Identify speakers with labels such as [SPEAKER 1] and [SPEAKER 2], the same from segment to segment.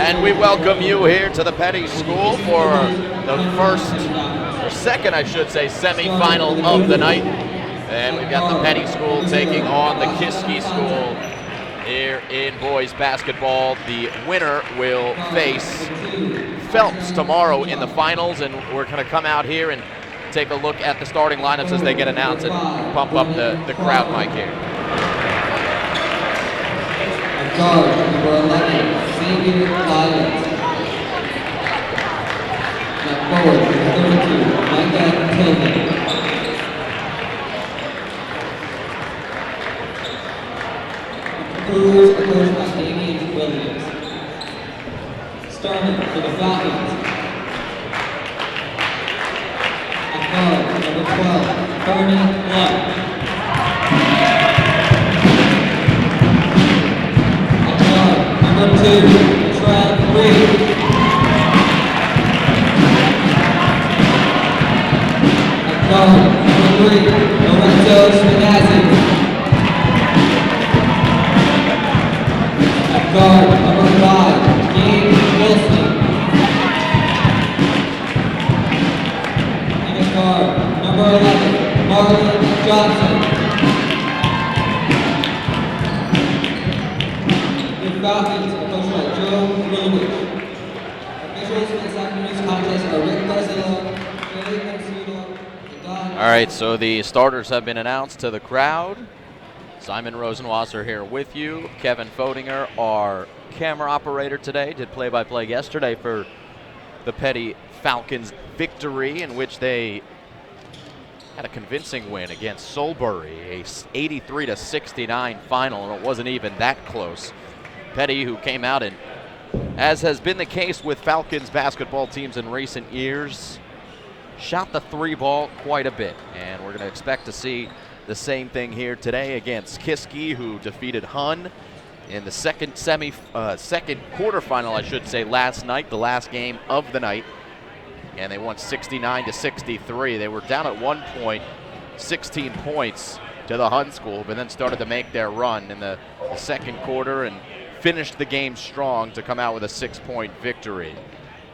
[SPEAKER 1] And we welcome you here to the Peddie School for the first, or second, I should say, semifinal of the night. And we've got the Peddie School taking on the Kiski School here in boys basketball. The winner will face Phelps tomorrow in the finals, and we're going to come out here and take a look at the starting lineups as they get announced and pump up the crowd mic here.
[SPEAKER 2] Guard number 11, Xavier Lyons. Forward, 32, Micah Tillman. Brewers are coached by Damian Williams. Starman for the Falcons. At guard, number 12, Bernie Love. Number 2, Latrell Reid. At guard, number 3, Lorenzo Spinazzi. At guard, number 5, Gabe Wilson. And at guard, number 11, Marlon Johnson. Falcons are coached by Joe Rulewich. Officials in this afternoon's contest are Rick Brazilla, Billy Consuelo, and Don.
[SPEAKER 1] All right, so the starters have been announced to the crowd. Simon Rosenwasser here with you. Kevin Fodinger, our camera operator today, did play-by-play yesterday for the Peddie Falcons victory, in which they had a convincing win against Solbury, a 83-69 final, and it wasn't even that close. Peddie, who came out and, as has been the case with Falcons basketball teams in recent years, shot the three ball quite a bit. And we're going to expect to see the same thing here today against Kiski, who defeated Hun in the second quarterfinal, I should say, last night, the last game of the night. And they won 69-63. They were down at one point, 16 points to the Hun school, but then started to make their run in the second quarter and finished the game strong to come out with a 6-point victory.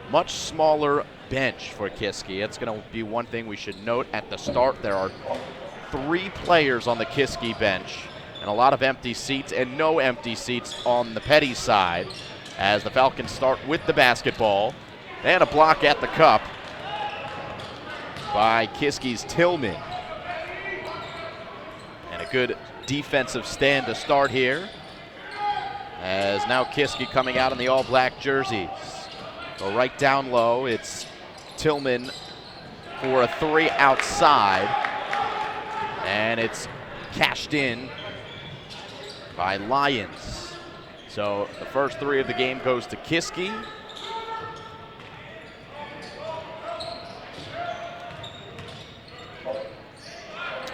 [SPEAKER 1] Much smaller bench for Kiski. It's going to be one thing we should note at the start. There are 3 players on the Kiski bench and a lot of empty seats, and no empty seats on the Peddie side, as the Falcons start with the basketball. And a block at the cup by Kiski's Tillman. And a good defensive stand to start here, as now Kiski coming out in the all-black jerseys. Go right down low. It's Tillman for a 3 outside, and it's cashed in by Lyons. So the first 3 of the game goes to Kiski.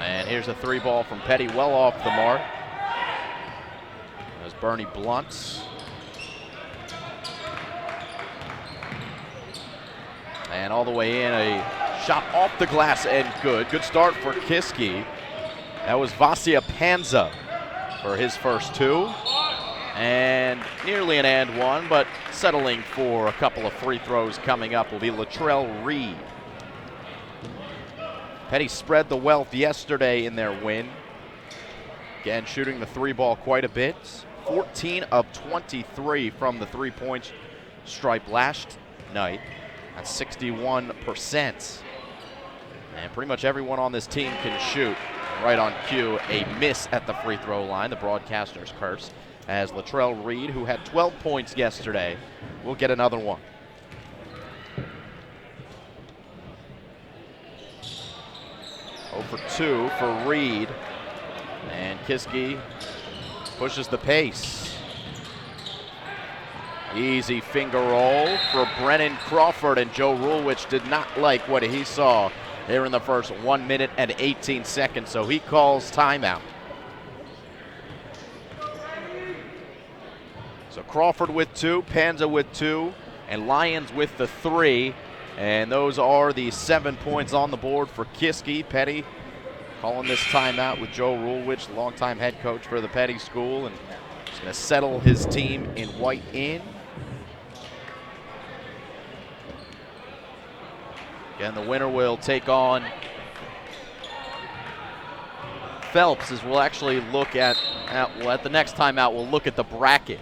[SPEAKER 1] And here's a 3 ball from Peddie, well off the mark. There's Bernie Bluntz. And all the way in, a shot off the glass and good. Good start for Kiski. That was Vasia Panza for his first 2. And nearly an and one, but settling for a couple of free throws coming up will be Latrell Reid. Peddie spread the wealth yesterday in their win. Again, shooting the 3 ball quite a bit. 14 of 23 from the 3-point stripe last night. That's 61%. And pretty much everyone on this team can shoot. Right on cue, a miss at the free throw line, the broadcaster's curse, as Latrell Reid, who had 12 points yesterday, will get another one. For 2 for Reid, and Kiski pushes the pace. Easy finger roll for Brennan Crawford, and Joe Rulewich did not like what he saw there in the first 1 minute and 18 seconds, so he calls timeout. So Crawford with 2, Panza with 2, and Lyons with the 3. And those are the 7 points on the board for Kiski. Peddie calling this timeout with Joe Rulewich, longtime head coach for the Peddie School, and he's going to settle his team in white in. And the winner will take on Phelps, as we'll actually look at the next time out, we'll look at the bracket.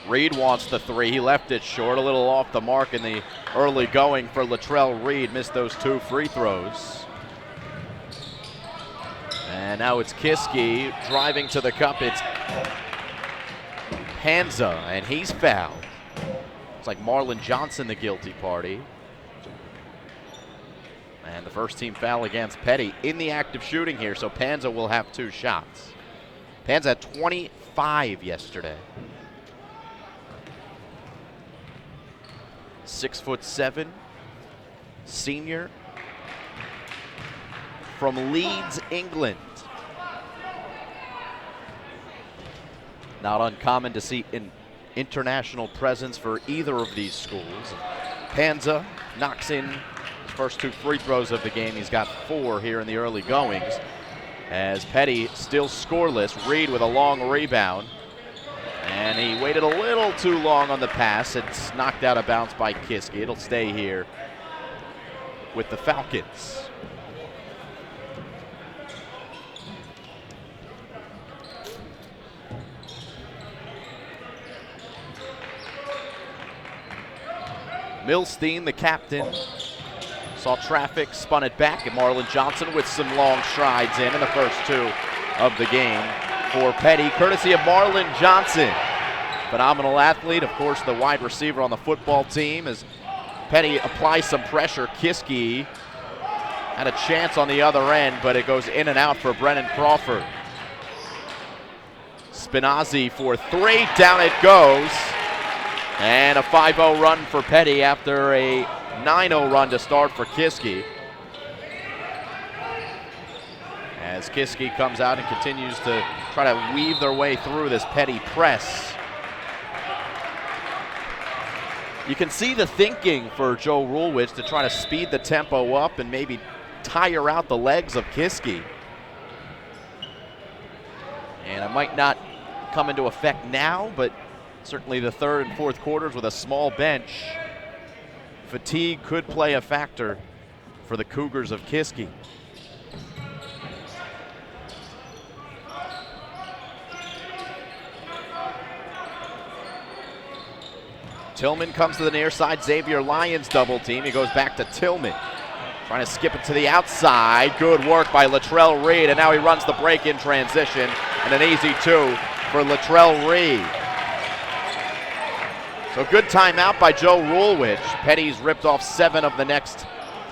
[SPEAKER 1] Reid wants the three. He left it short, a little off the mark in the early going for Latrell Reid. Missed those 2 free throws. And now it's Kiski driving to the cup. It's Panza, and he's fouled. It's like Marlon Johnson, the guilty party. And the first team foul against Peddie in the act of shooting here, so Panza will have 2 shots. Panza had 25 yesterday. 6'7", senior from Leeds, England. Not uncommon to see an international presence for either of these schools. Panza knocks in his first 2 free throws of the game. He's got 4 here in the early goings. As Peddie still scoreless, Reid with a long rebound. And he waited a little too long on the pass. It's knocked out of bounds by Kiski. It'll stay here with the Falcons. Milstein, the captain, saw traffic, spun it back, and Marlon Johnson with some long strides in the first 2 of the game for Peddie, courtesy of Marlon Johnson. Phenomenal athlete, of course, the wide receiver on the football team. As Peddie applies some pressure, Kiski had a chance on the other end, but it goes in and out for Brennan Crawford. Spinazzi for 3, down it goes. And a 5-0 run for Peddie after a 9-0 run to start for Kiski. As Kiski comes out and continues to try to weave their way through this Peddie press. You can see the thinking for Joe Rulewich to try to speed the tempo up and maybe tire out the legs of Kiski. And it might not come into effect now, but certainly the third and fourth quarters with a small bench, fatigue could play a factor for the Cougars of Kiski. Tillman comes to the near side. Xavier Lyons double team. He goes back to Tillman. Trying to skip it to the outside. Good work by Latrell Reid, and now he runs the break in transition. And an easy 2 for Latrell Reid. So good timeout by Joe Rulewich. Peddie's ripped off 7 of the next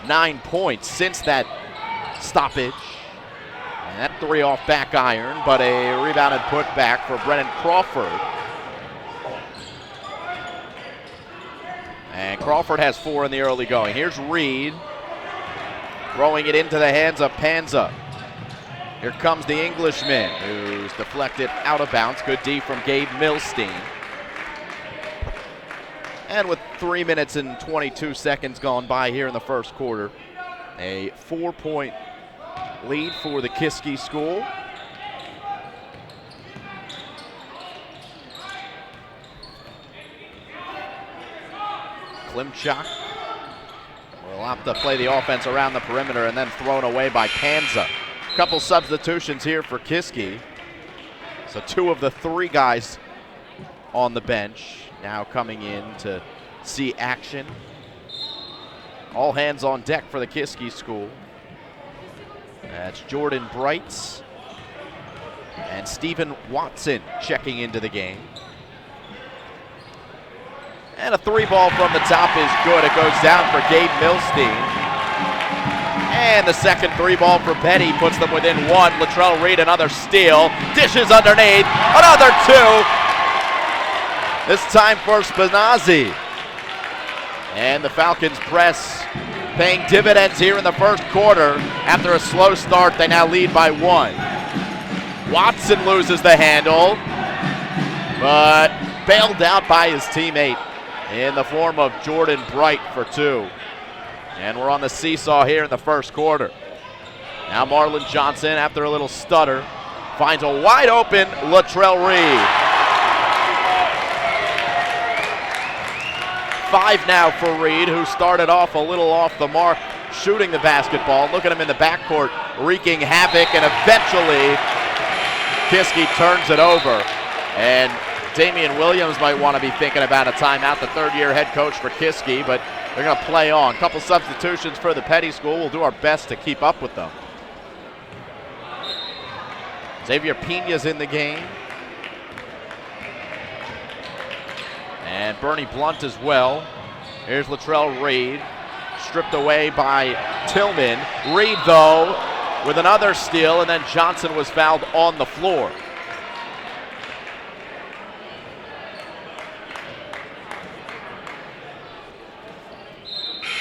[SPEAKER 1] 9 points since that stoppage. And that 3 off back iron, but a rebounded put back for Brennan Crawford. And Crawford has 4 in the early going. Here's Reid throwing it into the hands of Panza. Here comes the Englishman, who's deflected out of bounds. Good D from Gabe Milstein. And with 3 minutes and 22 seconds gone by here in the first quarter, a 4-point lead for the Kiski school. Klimchak will opt to play the offense around the perimeter and then thrown away by Panza. A couple substitutions here for Kiski. So 2 of the 3 guys on the bench now coming in to see action. All hands on deck for the Kiski school. That's Jordan Brights and Stephen Watson checking into the game. And a 3 ball from the top is good. It goes down for Gabe Milstein. And the second 3 ball for Peddie puts them within 1. Latrell Reid, another steal. Dishes underneath. Another 2. This time for Spinazzi. And the Falcons press paying dividends here in the first quarter. After a slow start, they now lead by 1. Watson loses the handle, but bailed out by his teammate in the form of Jordan Bright for 2. And we're on the seesaw here in the first quarter. Now Marlon Johnson, after a little stutter, finds a wide open Latrell Reid. 5 now for Reid, who started off a little off the mark shooting the basketball. Look at him in the backcourt wreaking havoc, and eventually Kiski turns it over. And Damian Williams might want to be thinking about a timeout, the third-year head coach for Kiski, but they're going to play on. Couple substitutions for the Peddie school. We'll do our best to keep up with them. Xavier Pena's in the game. And Bernie Blunt as well. Here's Latrell Reid, stripped away by Tillman. Reid, though, with another steal, and then Johnson was fouled on the floor.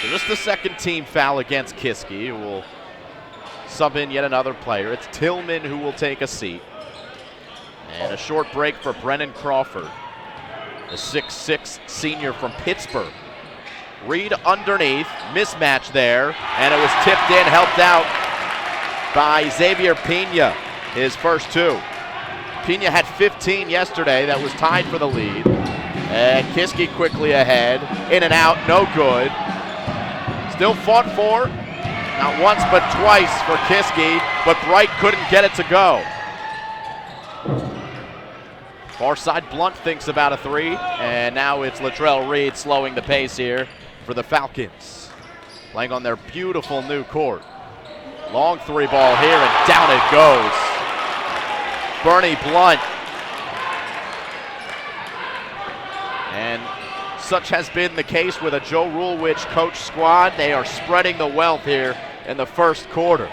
[SPEAKER 1] So just the second team foul against Kiski, who will sub in yet another player. It's Tillman who will take a seat. And a short break for Brennan Crawford, the 6'6" senior from Pittsburgh. Reid underneath, mismatch there, and it was tipped in, helped out by Xavier Pena, his first 2. Pena had 15 yesterday, that was tied for the lead. And Kiski quickly ahead, in and out, no good. Still fought for, not once but twice for Kiski, but Bright couldn't get it to go. Far side, Blunt thinks about a 3, and now it's Latrell Reid slowing the pace here for the Falcons. Playing on their beautiful new court. Long 3 ball here, and down it goes. Bernie Blunt. And such has been the case with a Joe Rulewich coach squad. They are spreading the wealth here in the first quarter,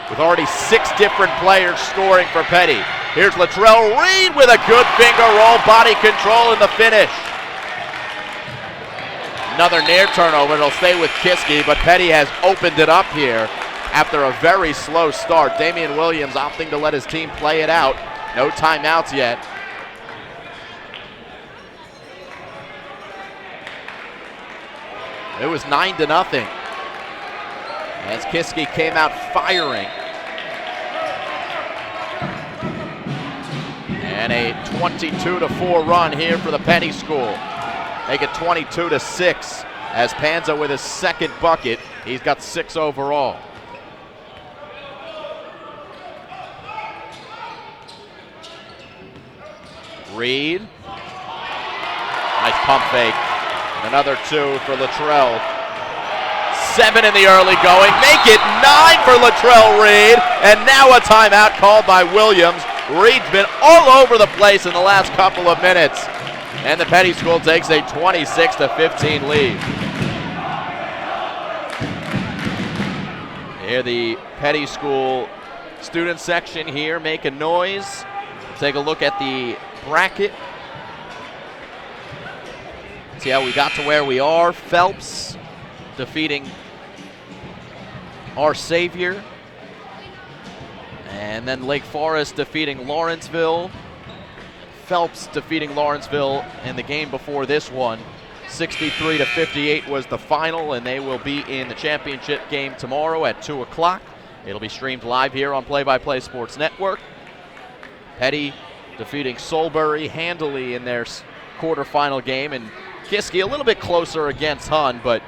[SPEAKER 1] with already 6 different players scoring for Peddie. Here's Latrell Reid with a good finger roll, body control in the finish. Another near turnover, it'll stay with Kiski, but Peddie has opened it up here after a very slow start. Damian Williams opting to let his team play it out. No timeouts yet. It was 9-0 as Kiski came out firing. And a 22-4 run here for the Peddie school. Make it 22-6 as Panza with his second bucket. He's got 6 overall. Reid. Nice pump fake. Another 2 for Latrell. 7 in the early going. Make it 9 for Latrell Reid. And now a timeout called by Williams. Reid's been all over the place in the last couple of minutes. And the Peddie school takes a 26-15 lead. Here the Peddie school student section here making noise. Take a look at the bracket. See how we got to where we are. Phelps defeating our Savior. And then Lake Forest defeating Lawrenceville. Phelps defeating Lawrenceville in the game before this one. 63-58 was the final, and they will be in the championship game tomorrow at 2 o'clock. It'll be streamed live here on Play by Play Sports Network. Peddie defeating Solebury handily in their quarterfinal game, and Kiski a little bit closer against Hun, but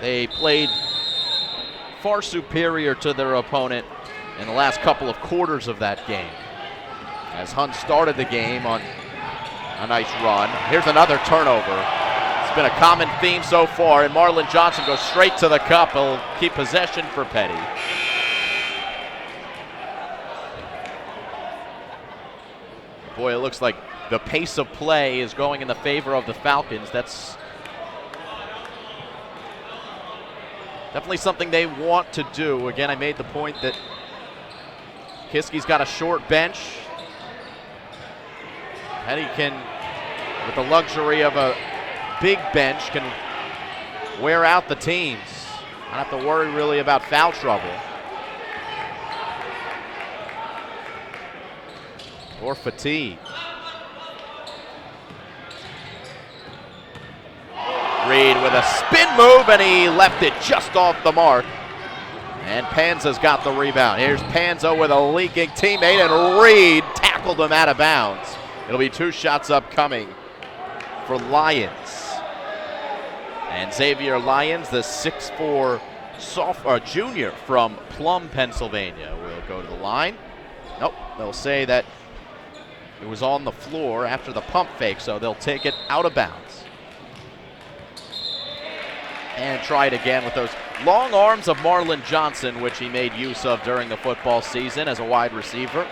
[SPEAKER 1] they played far superior to their opponent in the last couple of quarters of that game, as Hun started the game on a nice run. Here's another turnover. It's been a common theme so far, and Marlon Johnson goes straight to the cup. He'll keep possession for Peddie. Boy, it looks like the pace of play is going in the favor of the Falcons. That's definitely something they want to do. Again, I made the point that Kiski's got a short bench. Peddie can, with the luxury of a big bench, can wear out the teams. Not have to worry really about foul trouble or fatigue. Reid with a spin move, and he left it just off the mark. And Panza's got the rebound. Here's Panza with a leaking teammate, and Reid tackled him out of bounds. It'll be 2 shots upcoming for Lyons. And Xavier Lyons, the 6'4" junior from Plum, Pennsylvania, will go to the line. Nope, they'll say that it was on the floor after the pump fake, so they'll take it out of bounds. And try it again with those long arms of Marlon Johnson, which he made use of during the football season as a wide receiver.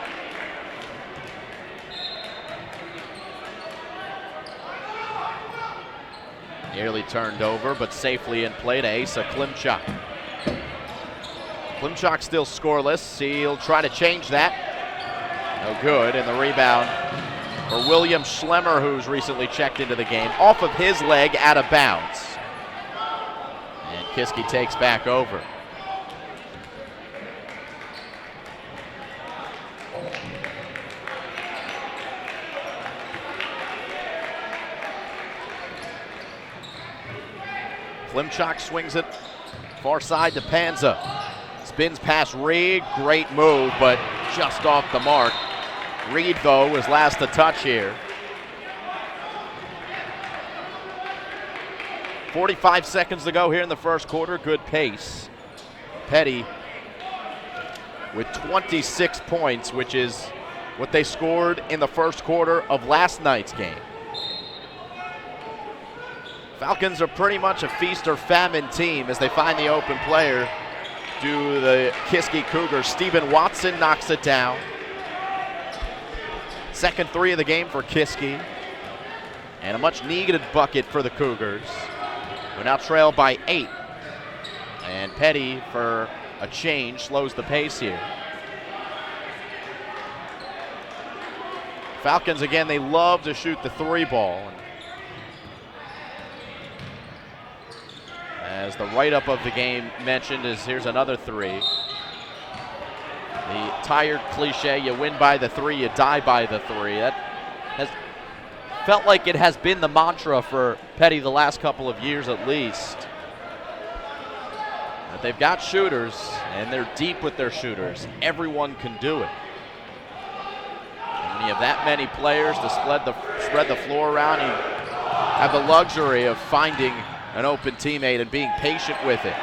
[SPEAKER 1] Nearly turned over, but safely in play to Asa Klimchak. Klimchak still scoreless. He'll try to change that. No good, and the rebound for William Schlemmer, who's recently checked into the game, off of his leg, out of bounds. And Kiski takes back over. Klimchak swings it far side to Panza. Spins past Reid, great move, but just off the mark. Reid, though, was last to touch here. 45 seconds to go here in the first quarter, good pace. Peddie with 26 points, which is what they scored in the first quarter of last night's game. Falcons are pretty much a feast or famine team as they find the open player. Do the Kiski Cougars. Stephen Watson knocks it down. Second 3 of the game for Kiski. And a much needed bucket for the Cougars, who now trail by 8. And Peddie, for a change, slows the pace here. Falcons, again, they love to shoot the 3 ball. As the write-up of the game mentioned, here's another 3. The tired cliche, you win by the 3, you die by the 3. That has felt like it has been the mantra for Peddie the last couple of years at least. But they've got shooters, and they're deep with their shooters. Everyone can do it. And when you have that many players to spread the floor around, you have the luxury of finding an open teammate and being patient with it.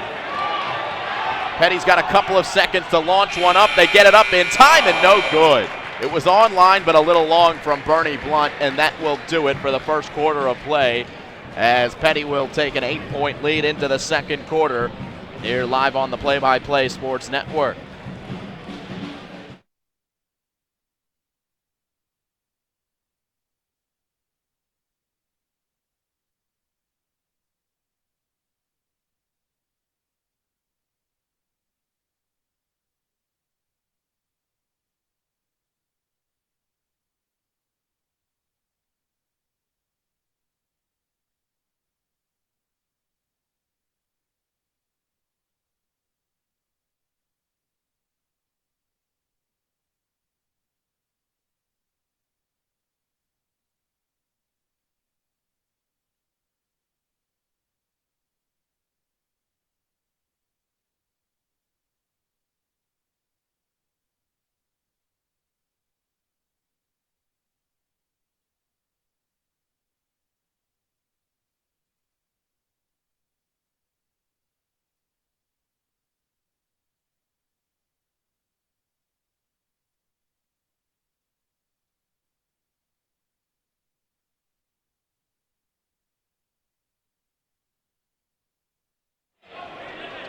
[SPEAKER 1] Peddie's got a couple of seconds to launch one up. They get it up in time and no good. It was online but a little long from Bernie Blunt, and that will do it for the first quarter of play as Peddie will take an 8-point lead into the second quarter here live on the Play-by-Play Sports Network.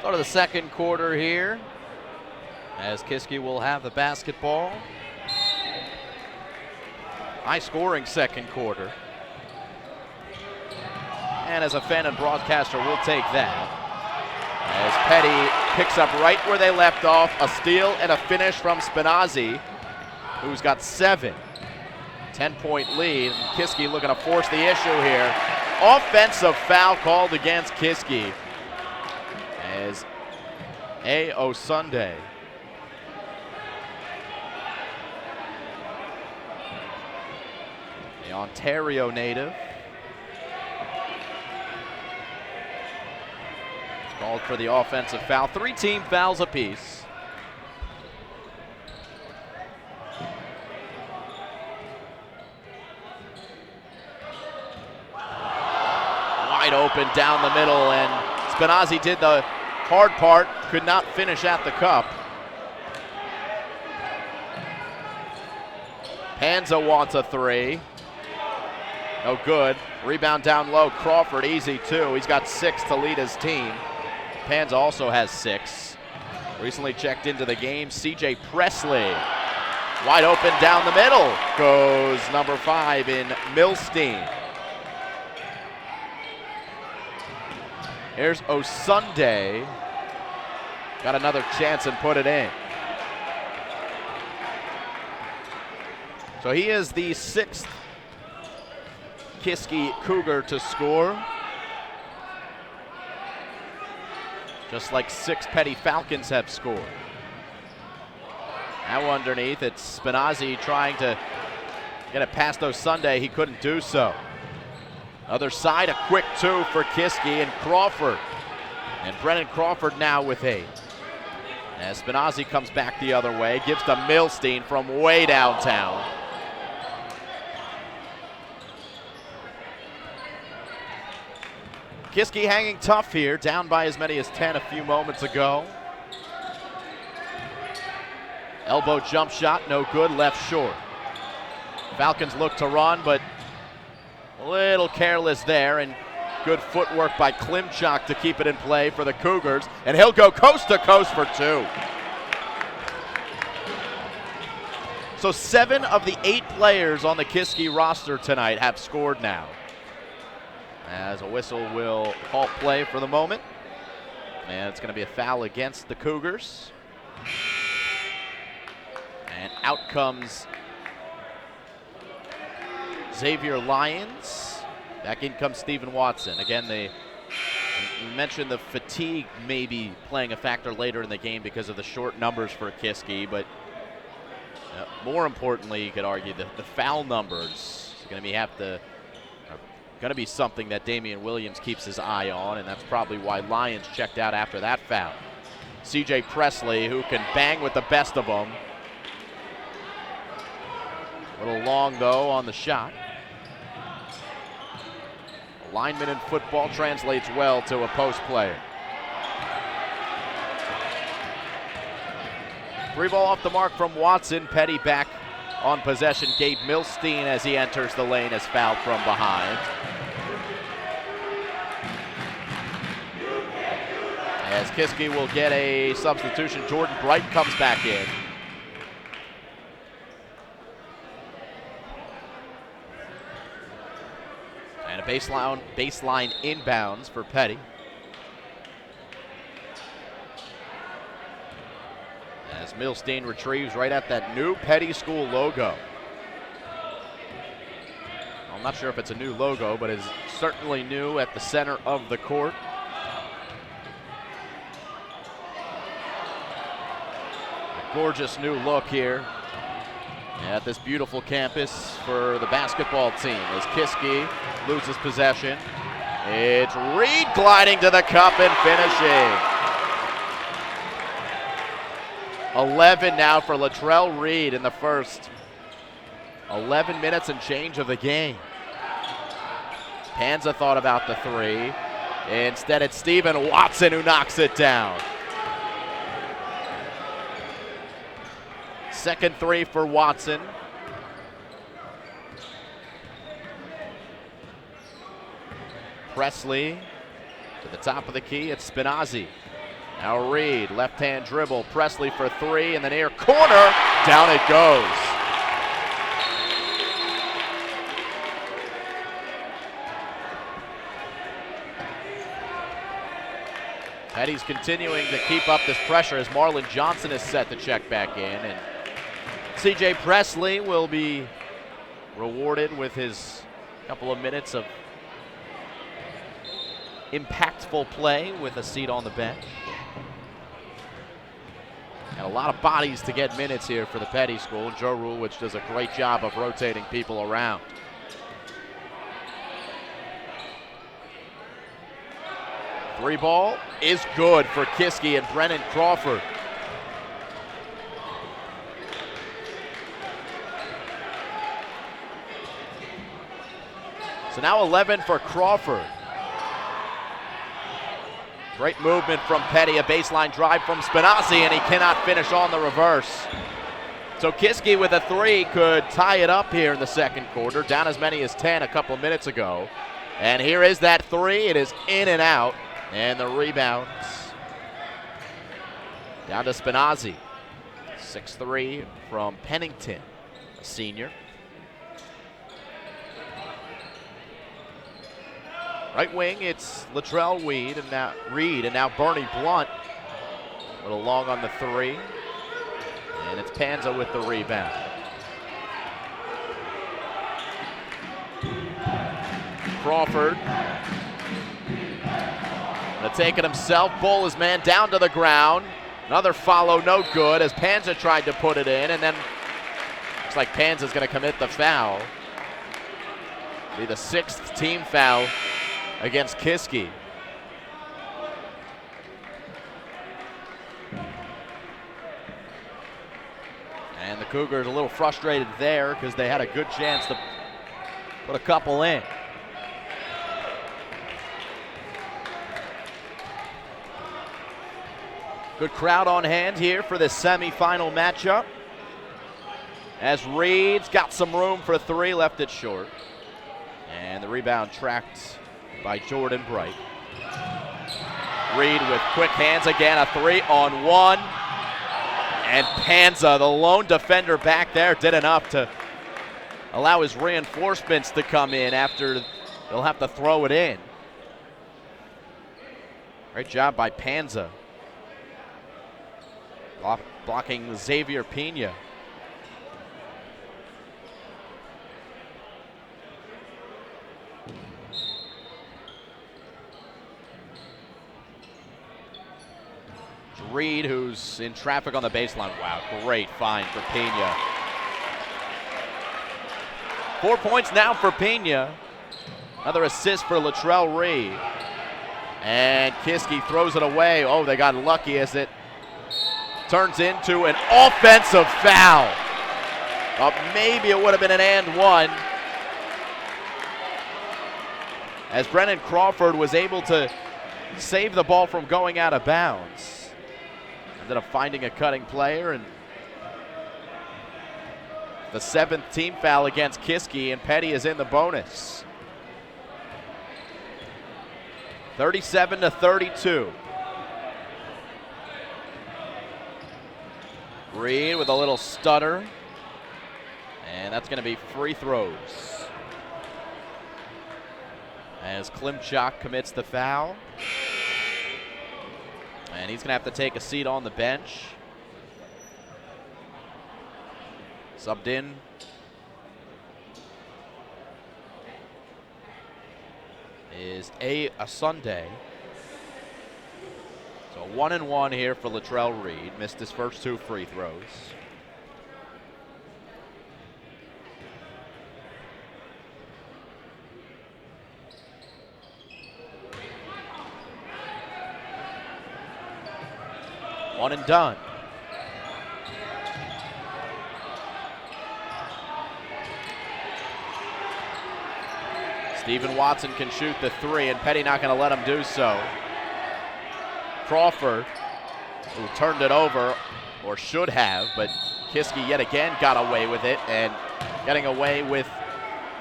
[SPEAKER 1] Go to the second quarter here as Kiski will have the basketball. High scoring second quarter. And as a fan and broadcaster, we'll take that. As Peddie picks up right where they left off, a steal and a finish from Spinazzi, who's got 7. 10-point lead. Kiski looking to force the issue here. Offensive foul called against Kiski as A.O. Sunday the Ontario native Called for the offensive foul. 3 team fouls apiece. Wide open down the middle, and Spinazzi did the hard part, could not finish at the cup. Panza wants a 3. No good. Rebound down low. Crawford easy too. He's got 6 to lead his team. Panza also has 6. Recently checked into the game. CJ Presley. Wide open down the middle. Goes number 5 in Milstein. Here's Osunde. Got another chance and put it in. So he is the 6th Kiski Cougar to score. Just like 6 Peddie Falcons have scored. Now underneath, it's Spinazzi trying to get it past Osunde. He couldn't do so. Other side, a quick 2 for Kiski and Crawford. And Brennan Crawford now with 8. As Spinazzi comes back the other way, gives to Milstein from way downtown. Kiski hanging tough here, down by as many as 10 a few moments ago. Elbow jump shot, no good, left short. Falcons look to run, but a little careless there, and good footwork by Klimchak to keep it in play for the Cougars, and he'll go coast to coast for 2. So 7 of the 8 players on the Kiski roster tonight have scored now. As a whistle will halt play for the moment. And it's going to be a foul against the Cougars. And out comes Xavier Lyons. Back in comes Stephen Watson. Again, you mentioned the fatigue maybe playing a factor later in the game because of the short numbers for Kiski, but more importantly, you could argue the foul numbers are going to be something that Damian Williams keeps his eye on, and that's probably why Lyons checked out after that foul. CJ Presley, who can bang with the best of them. A little long, though, on the shot. Lineman in football translates well to a post player. 3 ball off the mark from Watson. Peddie back on possession. Gabe Milstein, as he enters the lane, is fouled from behind. As Kiski will get a substitution, Jordan Bright comes back in. And a baseline inbounds for Peddie. As Milstein retrieves right at that new Peddie School logo. I'm not sure if it's a new logo, but it's certainly new at the center of the court. A gorgeous new look here at this beautiful campus for the basketball team as Kiski loses possession. It's Reid gliding to the cup and finishing. 11 now for Latrell Reid in the first 11 minutes and change of the game. Panza thought about the 3. Instead, it's Stephen Watson who knocks it down. Second 3 for Watson. Presley to the top of the key. It's Spinazzi. Now Reid, left-hand dribble. Presley for 3 in the near corner. Down it goes. Peddie's continuing to keep up this pressure as Marlon Johnson is set to check back in. And CJ Presley will be rewarded with his couple of minutes of impactful play with a seat on the bench. And a lot of bodies to get minutes here for the Peddie School. Joe Rulewich does a great job of rotating people Three ball is good for Kiski and Brennan Crawford. So now 11 for Crawford. Great movement from Peddie, a baseline drive from Spinazzi, and he cannot finish on the reverse. So Kiski with a three could tie it up here in the second quarter, down as many as 10 a couple of minutes ago. And here is that three. It is in and out, and the rebounds down to Spinazzi. 6-3 from Pennington, a senior. Right wing, it's Latrell Reid and now Bernie Blunt. A little long on the three. And it's Panza with the rebound. Crawford. Gonna take it himself, bowl his man down to the ground. Another follow, no good, as Panza tried to put it in, and then looks like Panza's gonna commit the foul. Be the 6th team foul against Kiski. And the Cougars a little frustrated there because they had a good chance to put a couple in. Good crowd on hand here for this semifinal matchup. As Reid's got some room for three, left it short. And the rebound tracked by Jordan Bright. Reid with quick hands again, a 3-on-1. And Panza, the lone defender back there, did enough to allow his reinforcements to come in after they'll have to throw it in. Great job by Panza. Blocking Xavier Pena. Reid, who's in traffic on the baseline. Wow, great find for Pena. 4 points now for Pena. Another assist for Latrell Reid. And Kiski throws it away. Oh, they got lucky as it turns into an offensive foul. Maybe it would have been an and one. As Brennan Crawford was able to save the ball from going out of bounds. Ended up finding a cutting player, and the 7th team foul against Kiski, and Peddie is in the bonus. 37-32. Reid with a little stutter, and that's going to be free throws. As Klimchak commits the foul. And he's going to have to take a seat on the bench. Subbed in. Is a Sunday. So 1-1 here for Latrell Reid. Missed his first 2 free throws. One and done. Stephen Watson can shoot the 3, and Peddie not going to let him do so. Crawford, who turned it over, or should have, but Kiski yet again got away with it, and getting away with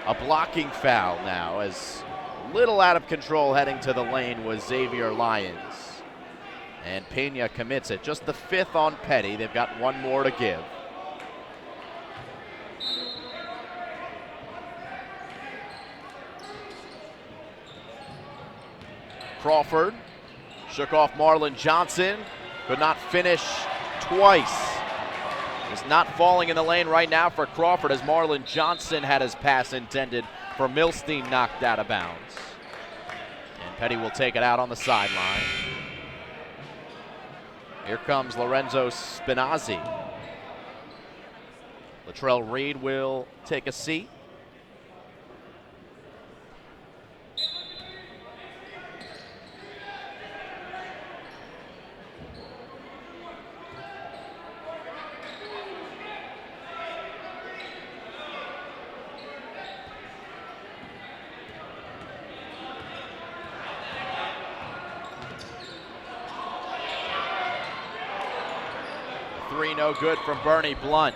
[SPEAKER 1] a blocking foul now, as a little out of control heading to the lane was Xavier Lyons. And Pena commits it. Just the 5th on Peddie. They've got one more to give. Crawford shook off Marlon Johnson. Could not finish twice. Is not falling in the lane right now for Crawford, as Marlon Johnson had his pass intended for Milstein knocked out of bounds. And Peddie will take it out on the sideline. Here comes Lorenzo Spinazzi. Latrell Reid will take a seat. three, no good from Bernie Blunt.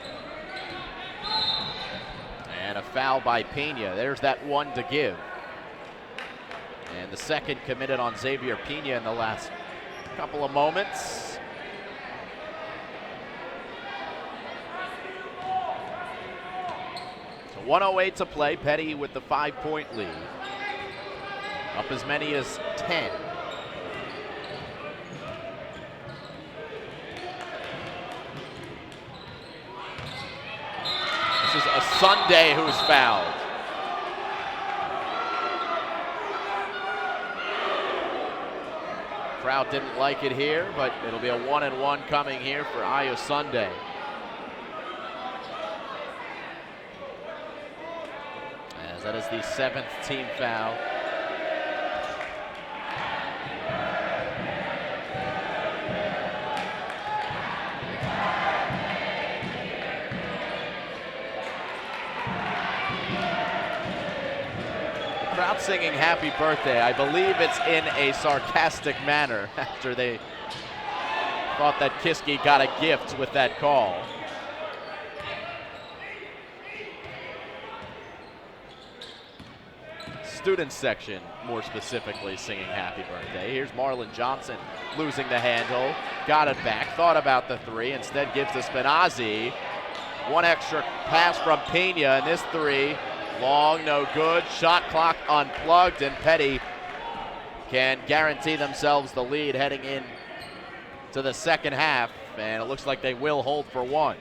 [SPEAKER 1] And a foul by Pena. There's that one to give. And the second committed on Xavier Pena in the last couple of moments. So 1:08 to play. Peddie with the 5-point lead. Up as many as 10. This is a Sunday who's fouled. Crowd didn't like it here, but it'll be a 1-and-1 coming here for Aya Sunday. As that is the 7th team foul. Crowd singing happy birthday. I believe it's in a sarcastic manner after they thought that Kiski got a gift with that call. Student section, more specifically, singing happy birthday. Here's Marlon Johnson losing the handle. Got it back, thought about the three, instead gives to Spinazzi. One extra pass from Pena, and this three, long, no good. Shot clock unplugged, and Peddie can guarantee themselves the lead heading in to the second half, and it looks like they will hold for one.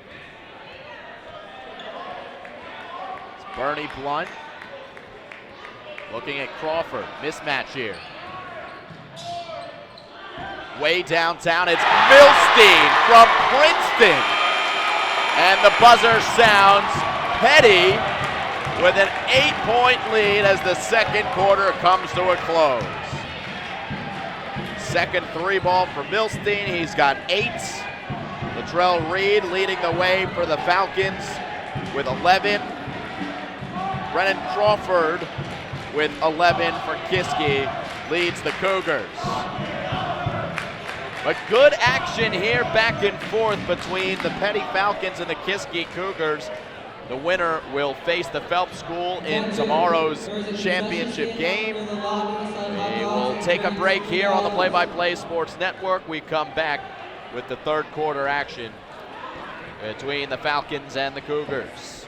[SPEAKER 1] It's Bernie Blunt looking at Crawford. Mismatch here. Way downtown, it's Milstein from Princeton. And the buzzer sounds. Peddie with an 8-point lead as the second quarter comes to a close. Second three ball for Milstein. He's got 8. Latrell Reid leading the way for the Falcons with 11. Brennan Crawford with 11 for Kiski leads the Cougars. But good action here back and forth between the Peddie Falcons and the Kiski Cougars. The winner will face the Phelps School in tomorrow's championship game. We will take a break here on the Play-by-Play Sports Network. We come back with the third quarter action between the Falcons and the Cougars.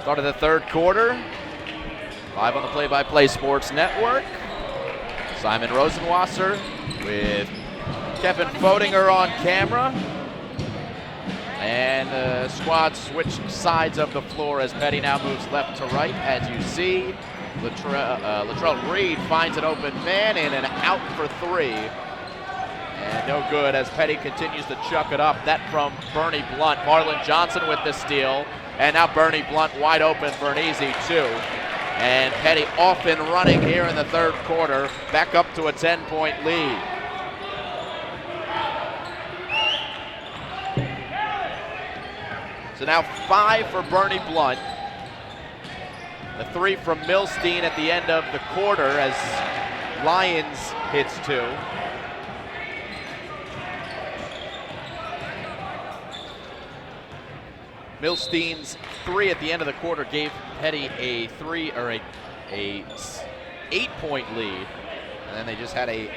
[SPEAKER 1] Start of the third quarter. Live on the Play-by-Play Sports Network. Simon Rosenwasser with Kevin Foedinger on camera. And the squad switched sides of the floor as Peddie now moves left to right. As you see, Latrell Reid finds an open man in and out for three. And no good as Peddie continues to chuck it up. That from Bernie Blunt. Marlon Johnson with the steal. And now Bernie Blunt wide open for an easy two. And Peddie off and running here in the third quarter. Back up to a 10-point lead. So now 5 for Bernie Blunt. The 3 from Milstein at the end of the quarter as Lyons hits 2. Milstein's 3 at the end of the quarter gave Peddie a 8-point lead. And then they just had a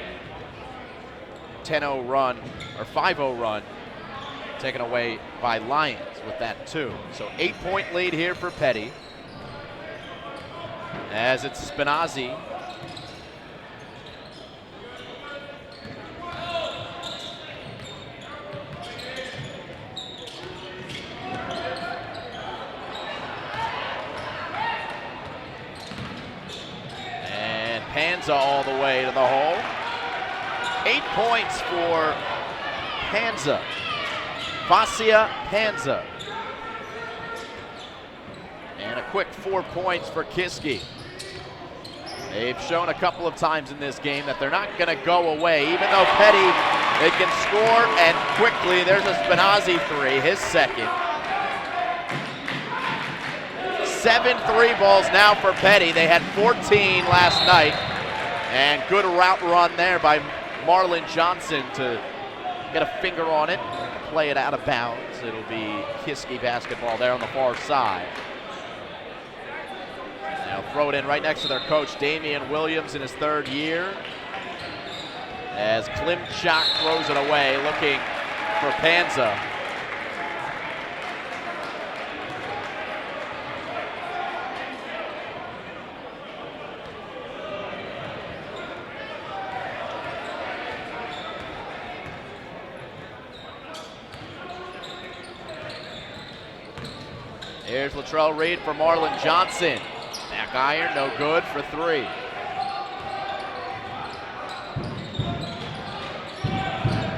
[SPEAKER 1] 10-0 run, or 5-0 run, taken away by Lyons with that 2. So 8-point lead here for Peddie. As it's Spinazzi. And Panza all the way to the hole. 8 points for Panza. Vasia Panza. And a quick 4 points for Kiski. They've shown a couple of times in this game that they're not going to go away. Even though Peddie, they can score, and quickly there's a Spinazzi 3, his second. 7 3-balls now for Peddie. They had 14 last night. And good route run there by Marlon Johnson to get a finger on it, play it out of bounds. It'll be Kiski basketball there on the far side. Now throw it in right next to their coach, Damian Williams, in his 3rd year. As Klimchak throws it away, looking for Panza. Here's Latrell Reid for Marlon Johnson. Back iron, no good for 3.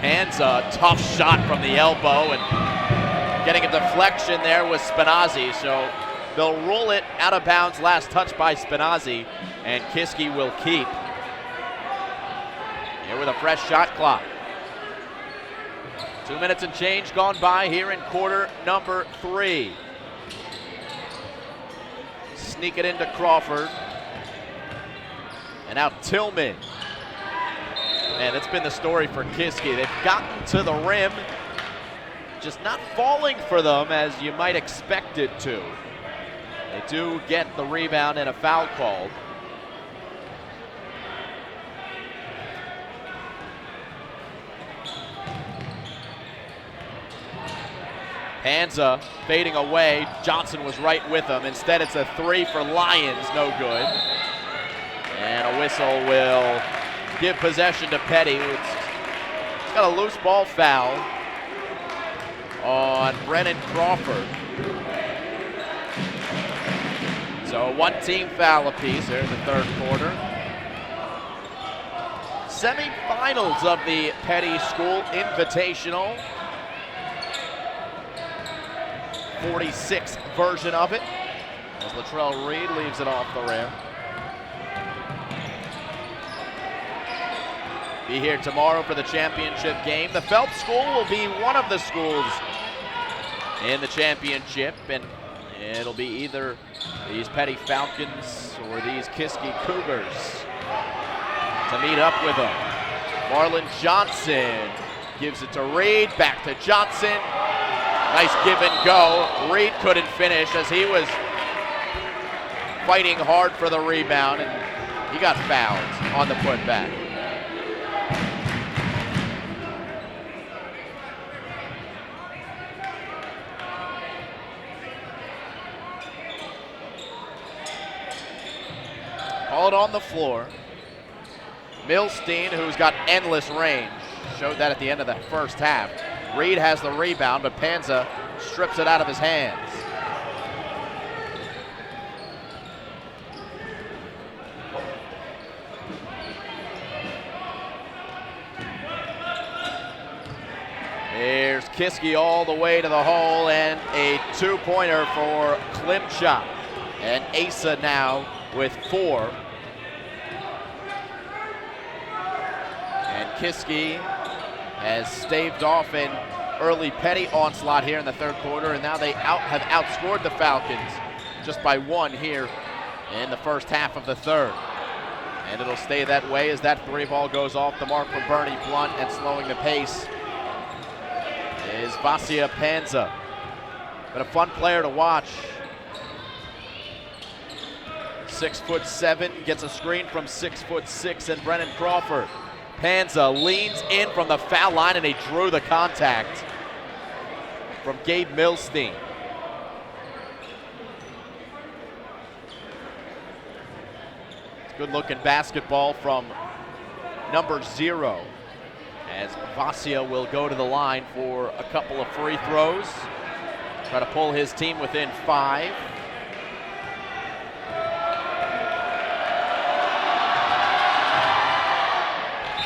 [SPEAKER 1] Panza, tough shot from the elbow, and getting a deflection there was Spinazzi. So they'll roll it out of bounds, last touch by Spinazzi, and Kiski will keep. Here with a fresh shot clock. 2 minutes and change gone by here in quarter number 3. Sneak it into Crawford. And now Tillman. Man, that's been the story for Kiski. They've gotten to the rim, just not falling for them as you might expect it to. They do get the rebound and a foul called. Panza fading away. Johnson was right with him. Instead, it's a 3 for Lyons, no good. And a whistle will give possession to Peddie. It's got a loose ball foul on Brennan Crawford. So 1 team foul apiece here in the 3rd quarter. Semifinals of the Peddie School Invitational. 46th version of it, as Latrell Reid leaves it off the rim. Be here tomorrow for the championship game. The Phelps School will be one of the schools in the championship, and it'll be either these Peddie Falcons or these Kiski Cougars to meet up with them. Marlon Johnson gives it to Reid, back to Johnson. Nice give and go. Reid couldn't finish as he was fighting hard for the rebound, and he got fouled on the putback. Called on the floor. Milstein, who's got endless range, showed that at the end of the first half. Reid has the rebound, but Panza strips it out of his hands. Here's Kiski all the way to the hole, and a two-pointer for Klimchak. And Asa now with 4. And Kiski has staved off an early Peddie onslaught here in the third quarter, and now they have outscored the Falcons just by 1 here in the first half of the third. And it'll stay that way as that 3 ball goes off the mark from Bernie Blunt, and slowing the pace is Vasia Panza. But a fun player to watch. 6'7", gets a screen from 6'6" and Brennan Crawford. Panza leans in from the foul line, and he drew the contact from Gabe Milstein. Good looking basketball from number 0, as Vasia will go to the line for a couple of free throws. Try to pull his team within 5.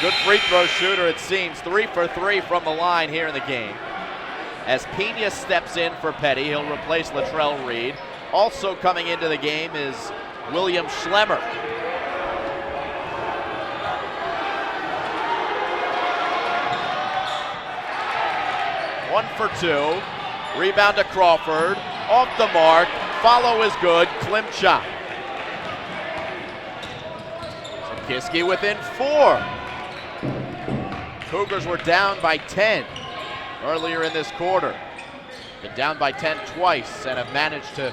[SPEAKER 1] Good free throw shooter, it seems. 3 for 3 from the line here in the game. As Pena steps in for Peddie, he'll replace Latrell Reid. Also coming into the game is William Schlemmer. One for 2. Rebound to Crawford. Off the mark. Follow is good. Klimchak. So Kiski within 4. Cougars were down by 10 earlier in this quarter. Been down by 10 twice and have managed to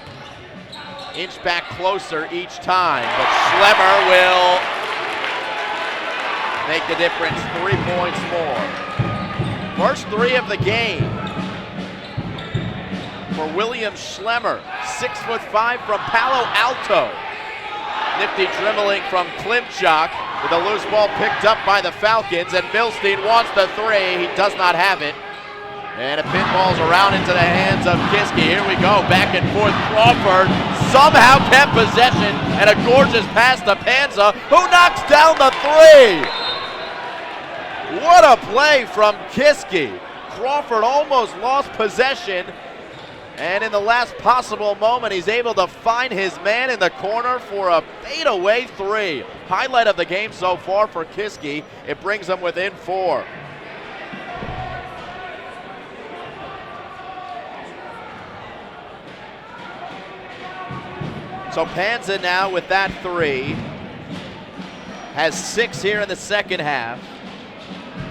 [SPEAKER 1] inch back closer each time. But Schlemmer will make the difference 3 points more. First 3 of the game for William Schlemmer. 6'5" from Palo Alto. Nifty dribbling from Klimchak, with a loose ball picked up by the Falcons, and Milstein wants the 3. He does not have it. And it pinballs around into the hands of Kiski. Here we go, back and forth. Crawford somehow kept possession, and a gorgeous pass to Panza, who knocks down the 3. What a play from Kiski. Crawford almost lost possession, and in the last possible moment, he's able to find his man in the corner for a fadeaway 3. Highlight of the game so far for Kiski. It brings them within 4. So Panza now with that 3 has 6 here in the second half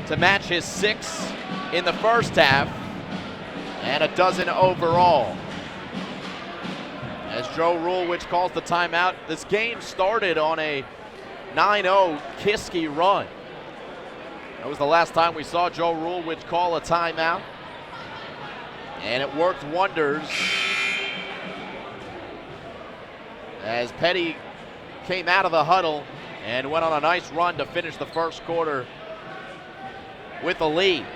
[SPEAKER 1] to match his 6 in the first half, and a dozen overall. As Joe Rulewich calls the timeout, this game started on a 9-0 Kiski run. That was the last time we saw Joe Rulewich call a timeout, and it worked wonders as Peddie came out of the huddle and went on a nice run to finish the first quarter with a lead.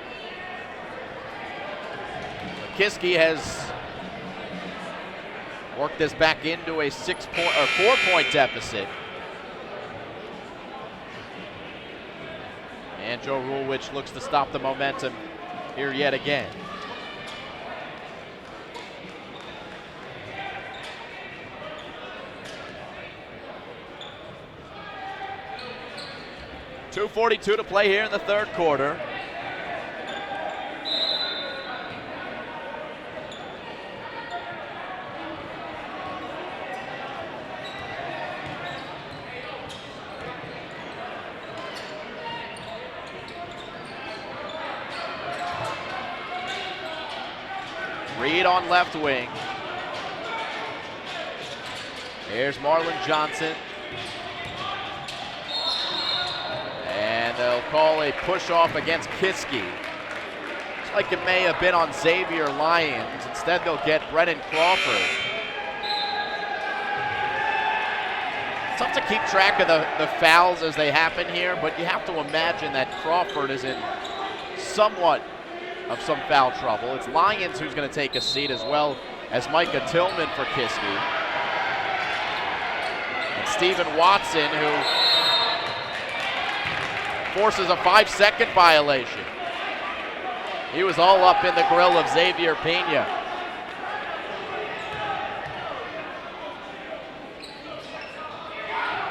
[SPEAKER 1] Kiski has worked this back into a 4-point deficit. And Joe Rulewich looks to stop the momentum here yet again. .242 to play here in the third quarter. Reid on left wing. Here's Marlon Johnson. And they'll call a push-off against Kiski. Looks like it may have been on Xavier Lyons. Instead, they'll get Brennan Crawford. tough to keep track of the fouls as they happen here, but you have to imagine that Crawford is in somewhat of some foul trouble. It's Lyons who's going to take a seat, as well as Micah Tillman for Kiski. And Stephen Watson, who forces a 5-second violation. He was all up in the grill of Xavier Pena.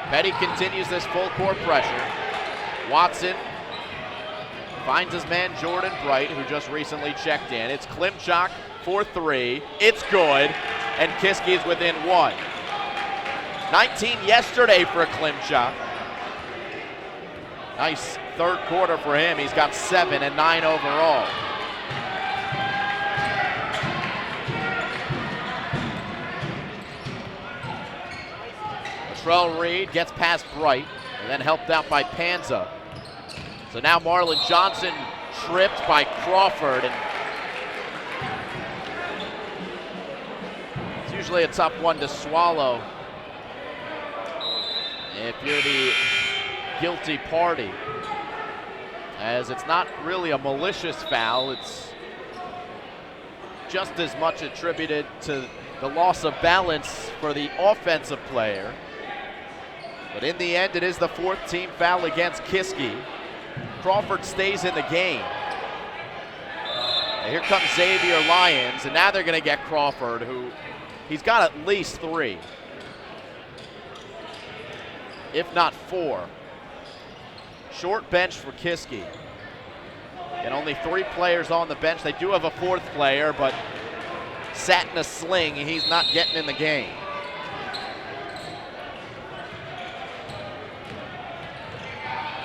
[SPEAKER 1] Peddie continues this full court pressure. Watson finds his man Jordan Bright, who just recently checked in. It's Klimchak for 3. It's good, and Kiski's within 1. 19 yesterday for Klimchak. Nice third quarter for him. He's got 7 and 9 overall. Latrell Reid gets past Bright and then helped out by Panza. So now Marlon Johnson tripped by Crawford, and it's usually a tough one to swallow if you're the guilty party, as it's not really a malicious foul. It's just as much attributed to the loss of balance for the offensive player. But in the end, it is the 4th team foul against Kiski. Crawford stays in the game. And here comes Xavier Lyons, and now they're going to get Crawford, who he's got at least 3, if not 4. Short bench for Kiski. And only 3 players on the bench. They do have a 4th player, but sat in a sling. He's not getting in the game.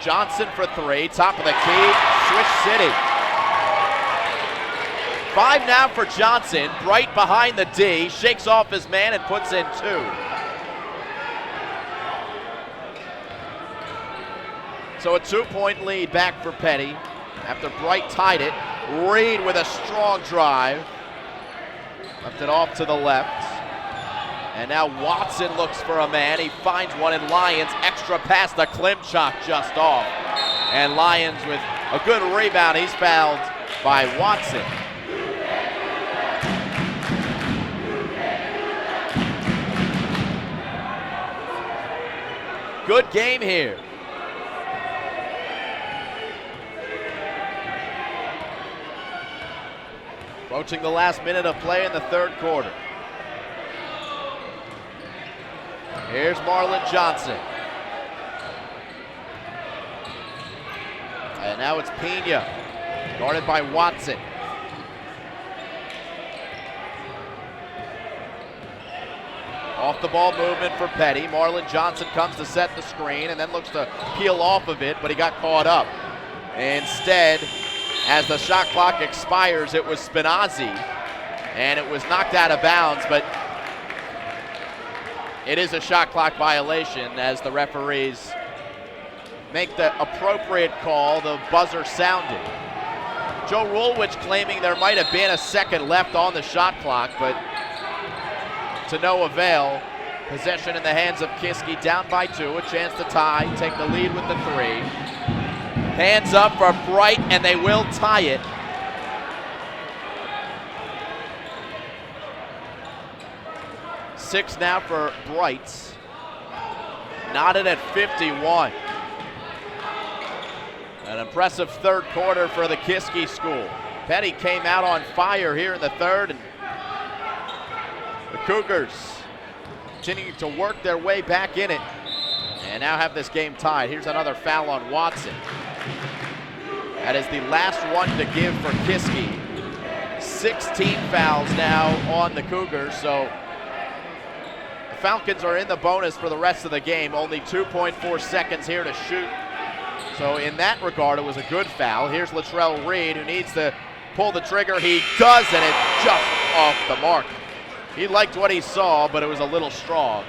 [SPEAKER 1] Johnson for 3, top of the key, Swish City. 5 now for Johnson. Bright behind the D, shakes off his man and puts in 2. So a 2-point lead back for Peddie after Bright tied it. Reid with a strong drive. Left it off to the left. And now Watson looks for a man. He finds one in Lyons. Extra pass to Klimchak just off. And Lyons with a good rebound. He's fouled by Watson. Good game here. Approaching the last minute of play in the third quarter. Here's Marlon Johnson. And now it's Pena, guarded by Watson. Off the ball movement for Peddie. Marlon Johnson comes to set the screen and then looks to peel off of it, but he got caught up. Instead, as the shot clock expires, it was Spinazzi, and it was knocked out of bounds, but it is a shot clock violation as the referees make the appropriate call. The buzzer sounded. Joe Rulwich claiming there might have been a second left on the shot clock, but to no avail. Possession in the hands of Kiski, down by 2, a chance to tie, take the lead with the 3. Hands up for Bright, and they will tie it. Six now for Bright. Knotted at 51. An impressive third quarter for the Kiski school. Peddie came out on fire here in the third, and the Cougars continuing to work their way back in it and now have this game tied. Here's another foul on Watson. That is the last one to give for Kiski. 16 fouls now on the Cougars, so the Falcons are in the bonus for the rest of the game. Only 2.4 seconds here to shoot. So in that regard, it was a good foul. Here's Latrell Reid, who needs to pull the trigger. He does, and it's just off the mark. He liked what he saw, but it was a little strong.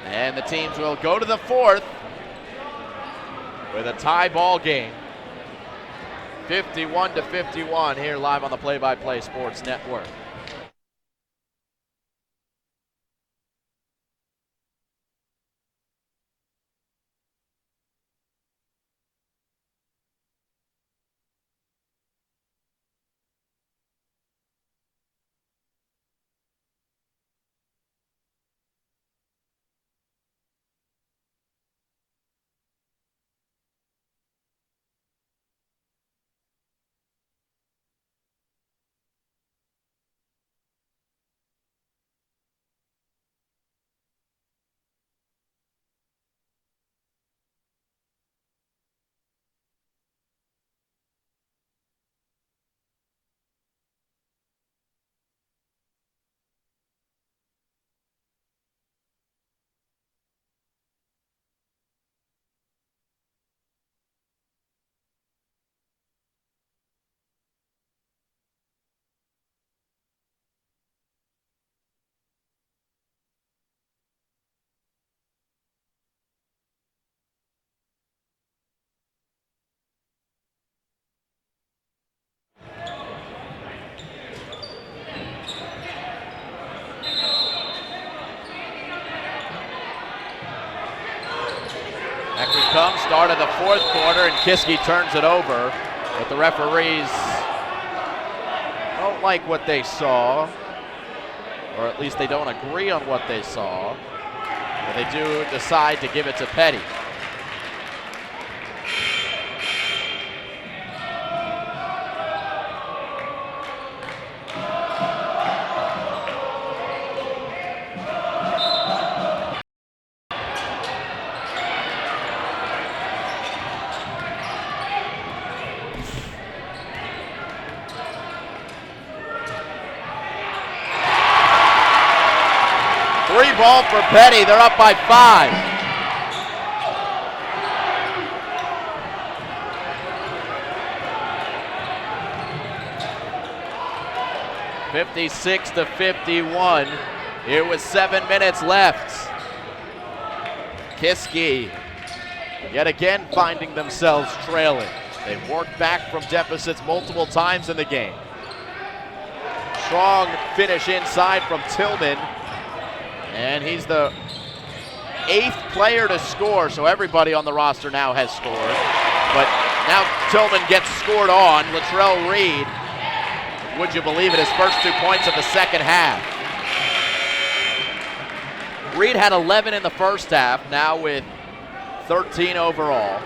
[SPEAKER 1] And the teams will go to the fourth with a tie ball game. 51-51 here live on the Play by Play Sports Network. Back we come, start of the fourth quarter, and Kiski turns it over. But the referees don't like what they saw, or at least they don't agree on what they saw. But they do decide to give it to Peddie. Free ball for Peddie. They're up by 5. (56-51). Here with 7 minutes left. Kiski yet again finding themselves trailing. They've worked back from deficits multiple times in the game. Strong finish inside from Tillman. And he's the 8th player to score, so everybody on the roster now has scored. But now Tillman gets scored on. Latrell Reid, would you believe it, his first 2 points of the second half. Reid had 11 in the first half, now with 13 overall.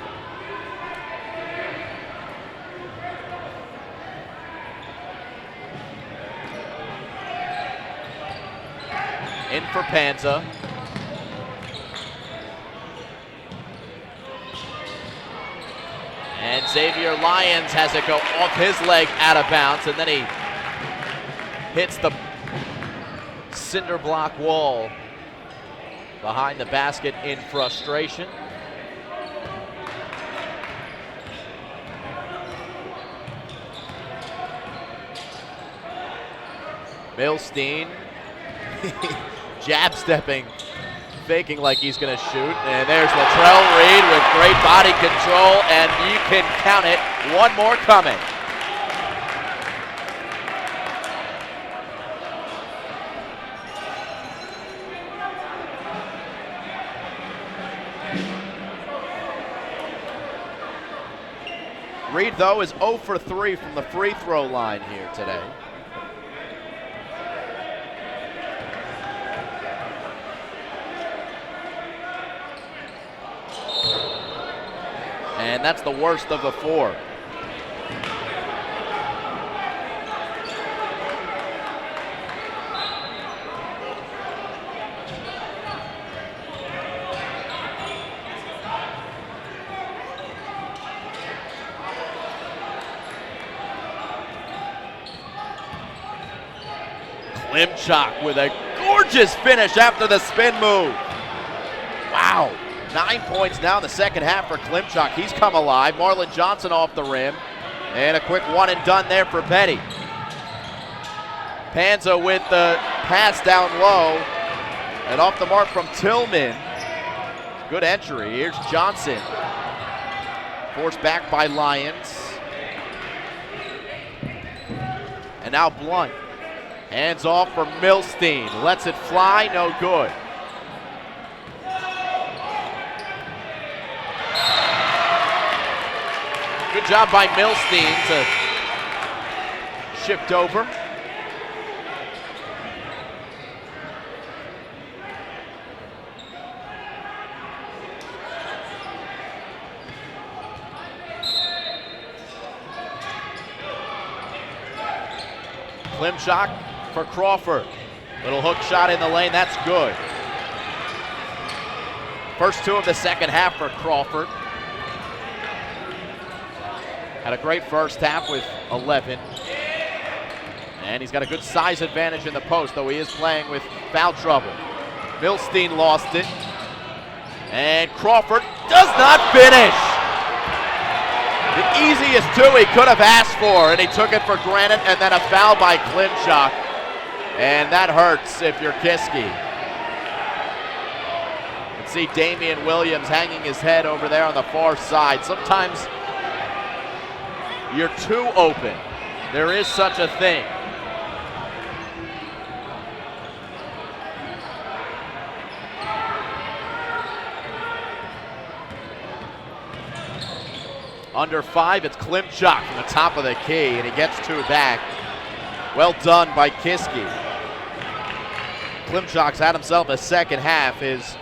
[SPEAKER 1] In for Panza. And Xavier Lyons has it go off his leg out of bounds, and then he hits the cinder block wall behind the basket in frustration. Milstein jab stepping, faking like he's going to shoot. And there's Latrell Reid with great body control, and you can count it. One more coming. Reid, though, is 0 for 3 from the free throw line here today. And that's the worst of the 4. Klimchak with a gorgeous finish after the spin move. Wow. 9 points now in the second half for Klimchak. He's come alive. Marlon Johnson off the rim. And a quick one and done there for Peddie. Panza with the pass down low. And off the mark from Tillman. Good entry. Here's Johnson. Forced back by Lyons. And now Blunt. Hands off for Milstein. Lets it fly. No good. Good job by Milstein to shift over. Klimchak for Crawford. Little hook shot in the lane, that's good. First 2 of the second half for Crawford. Had a great first half with 11. And he's got a good size advantage in the post, though he is playing with foul trouble. Milstein lost it. And Crawford does not finish. The easiest 2 he could have asked for, and he took it for granted, and then a foul by Klimchak. And that hurts if you're Kiski. You can see Damian Williams hanging his head over there on the far side. Sometimes you're too open. There is such a thing. Under 5, it's Klimchak from the top of the key, and he gets 2 back. Well done by Kiski. Klimchak's had himself a second half, his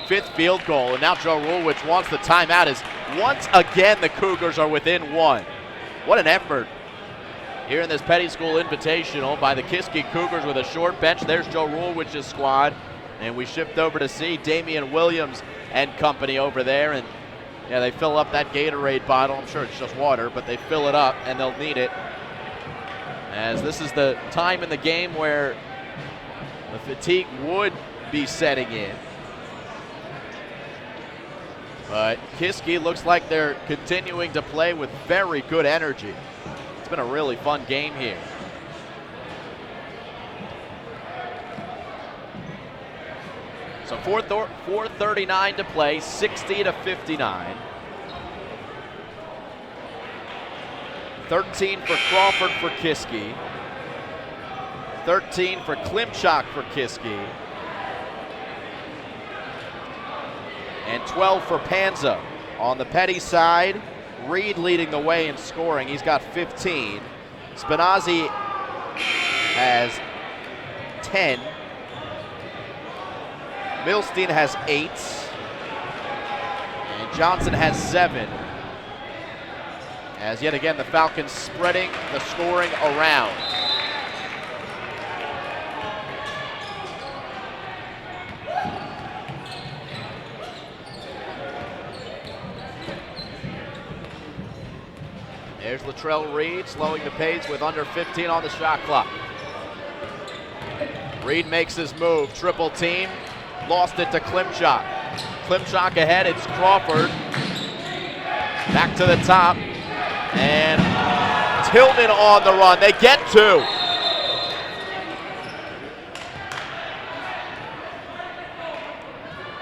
[SPEAKER 1] 5th field goal, and now Joe Rulewich wants the timeout as once again the Cougars are within 1. What an effort here in this Peddie School Invitational by the Kiski Cougars with a short bench. There's Joe Rulewich's squad, and we shift over to see Damian Williams and company over there, and yeah, they fill up that Gatorade bottle. I'm sure it's just water, but they fill it up, and they'll need it, as this is the time in the game where the fatigue would be setting in. But Kiski looks like they're continuing to play with very good energy. It's been a really fun game here. So 4:39 to play, 60-59. 13 for Crawford for Kiski. 13 for Klimchak for Kiski. And 12 for Panza. On the Peddie side, Reid leading the way in scoring. He's got 15. Spinazzi has 10. Milstein has 8. And Johnson has 7. As yet again, the Falcons spreading the scoring around. There's Latrell Reid slowing the pace with under 15 on the shot clock. Reid makes his move, triple team, lost it to Klimchak. Klimchak ahead, it's Crawford. Back to the top, and Tillman on the run. They get 2.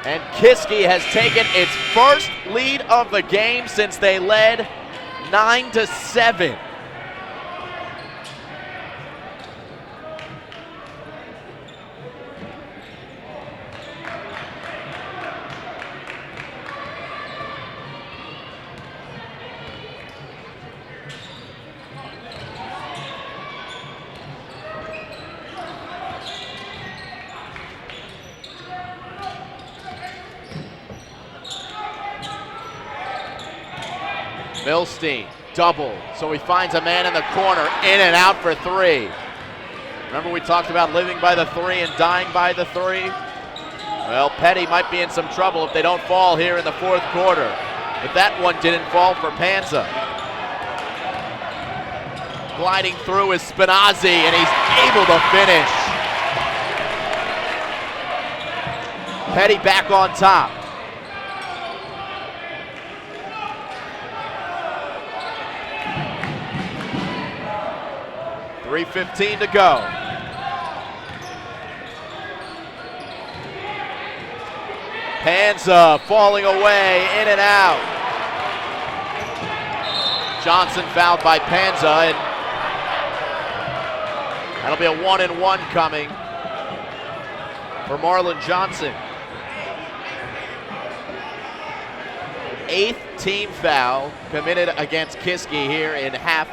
[SPEAKER 1] And Kiski has taken its first lead of the game since they led 9-7. Milstein, double, so he finds a man in the corner, in and out for 3. Remember we talked about living by the 3 and dying by the 3? Well, Peddie might be in some trouble if they don't fall here in the 4th quarter. But that one didn't fall for Panza. Gliding through is Spinazzi, and he's able to finish. Peddie back on top. 3:15 to go. Panza falling away, in and out. Johnson fouled by Panza, and that'll be a 1-and-1 coming for Marlon Johnson. 8th team foul committed against Kiski here in half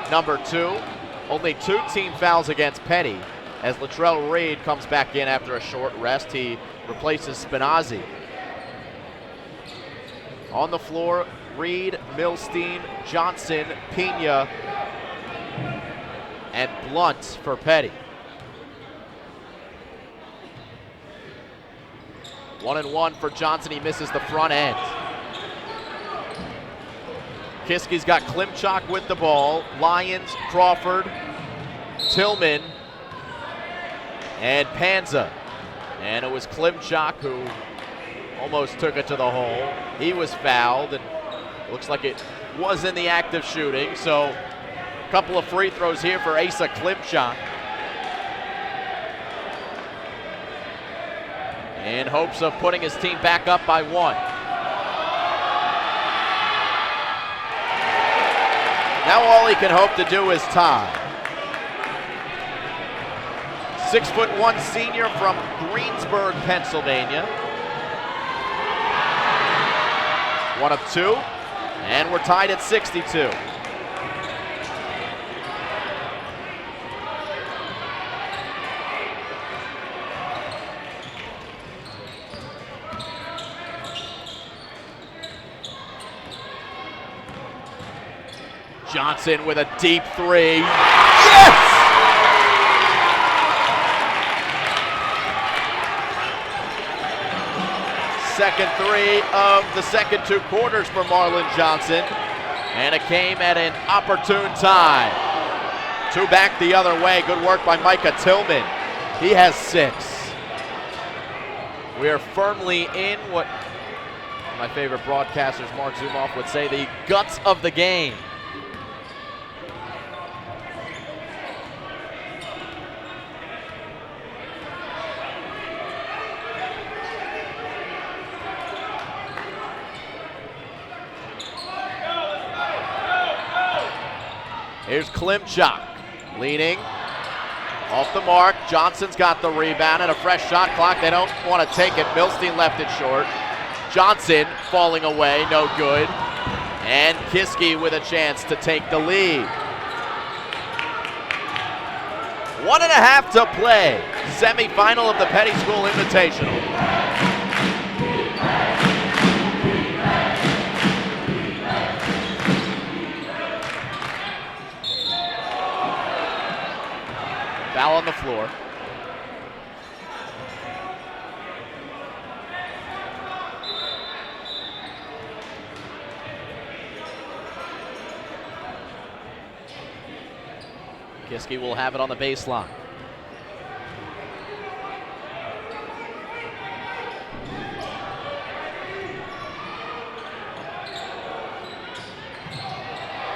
[SPEAKER 1] number 2. Only 2 team fouls against Peddie as Latrell Reid comes back in after a short rest. He replaces Spinazzi. On the floor, Reid, Milstein, Johnson, Pena, and Blunt for Peddie. 1-and-1 for Johnson. He misses the front end. Kiski's got Klimchak with the ball. Lyons, Crawford, Tillman, and Panza. And it was Klimchak who almost took it to the hole. He was fouled, and looks like it was in the act of shooting. So a couple of free throws here for Asa Klimchak, in hopes of putting his team back up by 1. Now all he can hope to do is tie. 6'1" senior from Greensburg, Pennsylvania. 1 of 2. And we're tied at 62. Johnson with a deep three. Yes! Second three of the second 2 quarters for Marlon Johnson. And it came at an opportune time. 2 back the other way. Good work by Micah Tillman. He has 6. We are firmly in what my favorite broadcasters, Mark Zumoff, would say, the guts of the game. Here's Klimchuk leading off the mark. Johnson's got the rebound and a fresh shot clock. They don't want to take it. Milstein left it short. Johnson falling away, no good. And Kiski with a chance to take the lead. 1.5 to play. Semi-final of the Peddie School Invitational. Foul on the floor. Kiski will have it on the baseline.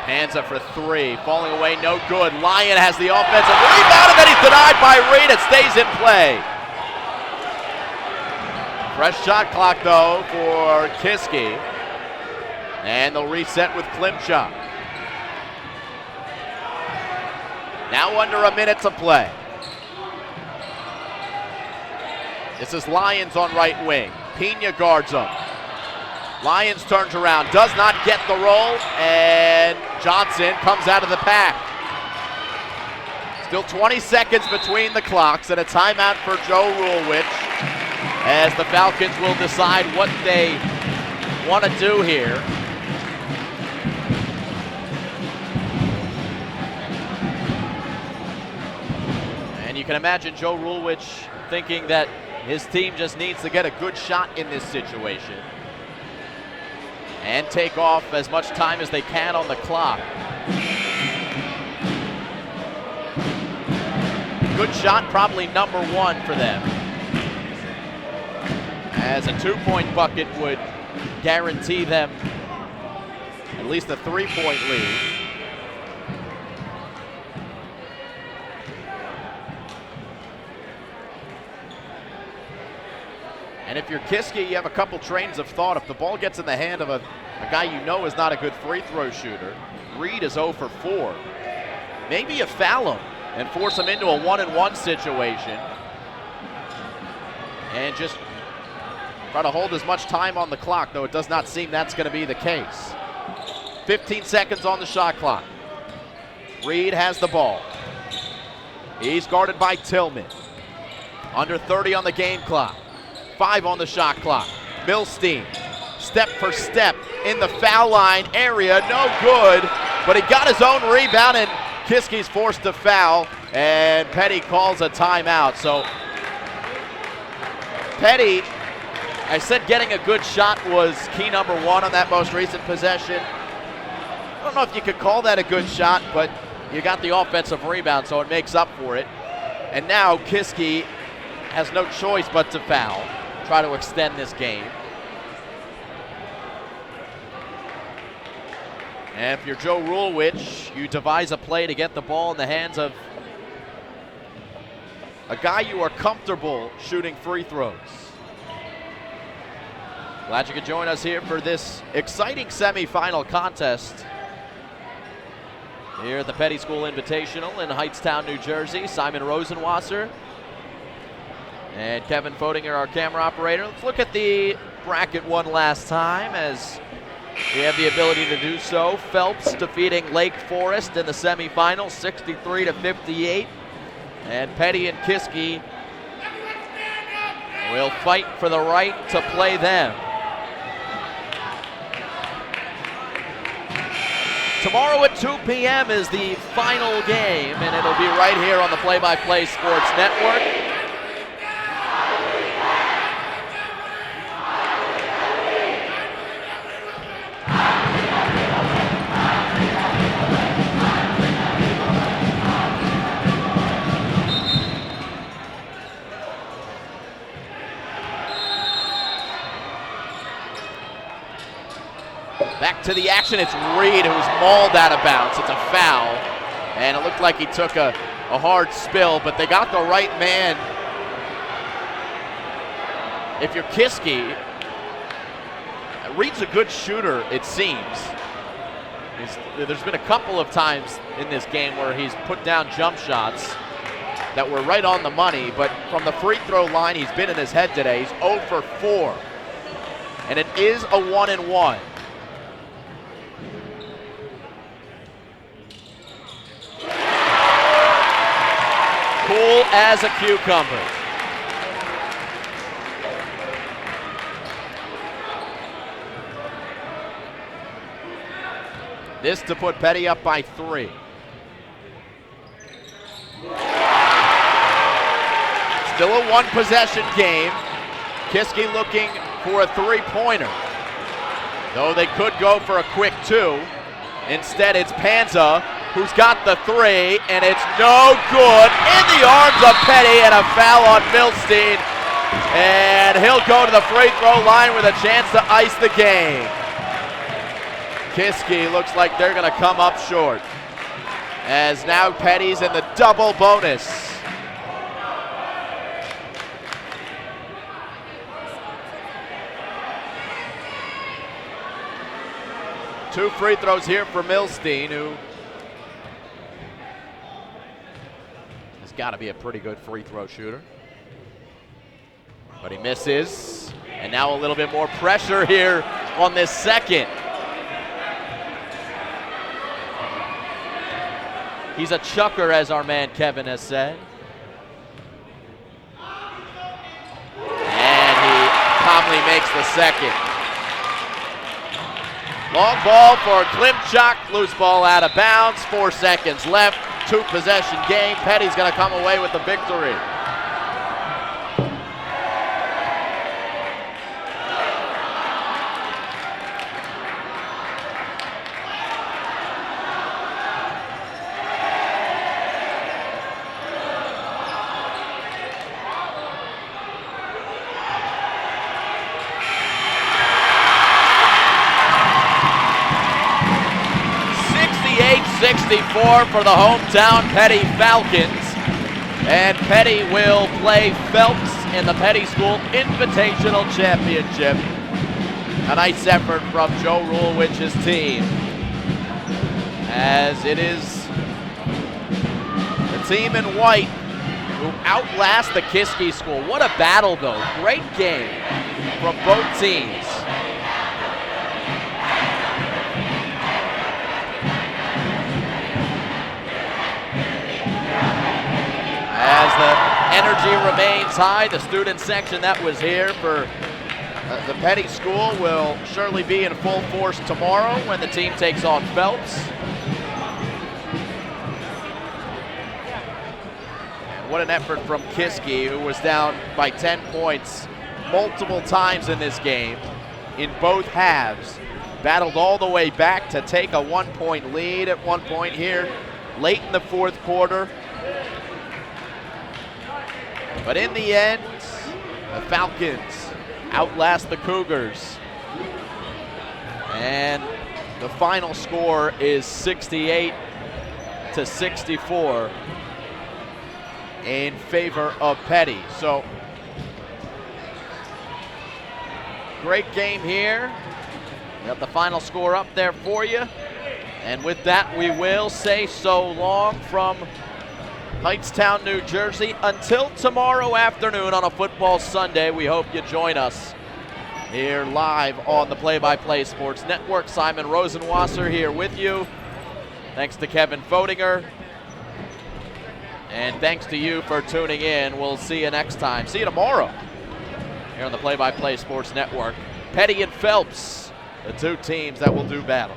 [SPEAKER 1] Hands up for 3, falling away, no good. Lyon has the offensive rebound, and then he's denied by Reid. It stays in play. Fresh shot clock, though, for Kiski. And they'll reset with Klimchuk. Now under a minute to play. This is Lyons on right wing. Pena guards him. Lyons turns around, does not get the roll, and Johnson comes out of the pack. Still 20 seconds between the clocks and a timeout for Joe Rulewich as the Falcons will decide what they want to do here. And you can imagine Joe Rulewich thinking that his team just needs to get a good shot in this situation and take off as much time as they can on the clock. Good shot, probably number 1 for them, as a 2-point bucket would guarantee them at least a 3-point lead. And if you're Kiski, you have a couple trains of thought. If the ball gets in the hand of a guy you know is not a good free throw shooter, Reid is 0 for 4. Maybe you foul him and force him into a 1-and-1 situation and just try to hold as much time on the clock, though it does not seem that's going to be the case. 15 seconds on the shot clock. Reid has the ball. He's guarded by Tillman. Under 30 on the game clock. 5 on the shot clock. Milstein, step for step in the foul line area, no good, but he got his own rebound, and Kiski's forced to foul, and Peddie calls a timeout. So Peddie, I said getting a good shot was key number 1 on that most recent possession. I don't know if you could call that a good shot, but you got the offensive rebound, so it makes up for it. And now Kiski has no choice but to foul, try to extend this game. And if you're Joe Rulewich, you devise a play to get the ball in the hands of a guy you are comfortable shooting free throws. Glad you could join us here for this exciting semifinal contest here at the Peddie School Invitational in Hightstown, New Jersey. Simon Rosenwasser and Kevin Fodinger, our camera operator. Let's look at the bracket one last time as we have the ability to do so. Phelps defeating Lake Forest in the semifinals, 63-58. And Peddie and Kiski will fight for the right to play them. Tomorrow at 2 p.m. is the final game, and it'll be right here on the Play by Play Sports Network. Back to the action, it's Reid who's mauled out of bounds. It's a foul, and it looked like he took a hard spill, but they got the right man. If you're Kiski, Reid's a good shooter, it seems. There's been a couple of times in this game where he's put down jump shots that were right on the money, but from the free throw line, he's been in his head today. He's 0 for 4, and it is a 1-and-1. Cool as a cucumber. This to put Peddie up by 3. Still a one-possession game. Kiski looking for a three-pointer, though they could go for a quick 2. Instead, it's Panza who's got the 3, and it's no good. In the arms of Peddie, and a foul on Milstein. And he'll go to the free throw line with a chance to ice the game. Kiski looks like they're gonna come up short, as now Peddie's in the double bonus. Two free throws here for Milstein, who has got to be a pretty good free throw shooter. But he misses, and now a little bit more pressure here on this second. He's a chucker, as our man Kevin has said. And he calmly makes the second. Long ball for Klimchuk, loose ball out of bounds, 4 seconds left, 2-possession game. Peddie's gonna come away with the victory. For the hometown Peddie Falcons. And Peddie will play Phelps in the Peddie School Invitational Championship. A nice effort from Joe Rulewich's team, as it is the team in white who outlast the Kiski School. What a battle, though. Great game from both teams. As the energy remains high, the student section that was here for the Peddie School will surely be in full force tomorrow when the team takes on Phelps. And what an effort from Kiski, who was down by 10 points multiple times in this game in both halves. Battled all the way back to take a 1-point lead at one point here late in the fourth quarter. But in the end, the Falcons outlast the Cougars. And the final score is 68-64 in favor of Peddie. So, great game here. We have the final score up there for you. And with that, we will say so long from Hightstown, New Jersey. Until tomorrow afternoon on a football Sunday, we hope you join us Here live on the Play-by-Play Sports Network. Simon Rosenwasser here with you. Thanks to Kevin Fotinger. And thanks to you for tuning in. We'll see you next time. See you tomorrow here on the Play-by-Play Sports Network. Peddie and Phelps, the two teams that will do battle.